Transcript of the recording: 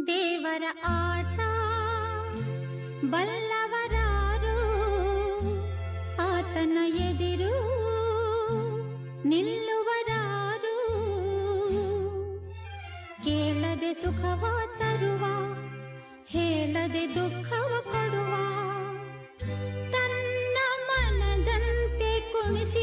ದೇವರ ಆಟ ಬಲ್ಲವರಾರು, ಆತನ ಎದಿರು ನಿಲ್ಲುವರಾರು. ಕೇಳದೆ ಸುಖವ ತರುವ, ಹೇಳದೆ ದುಃಖವ ಕೊಡುವ, ತನ್ನ ಮನದಂತೆ ಕುಣಿಸಿ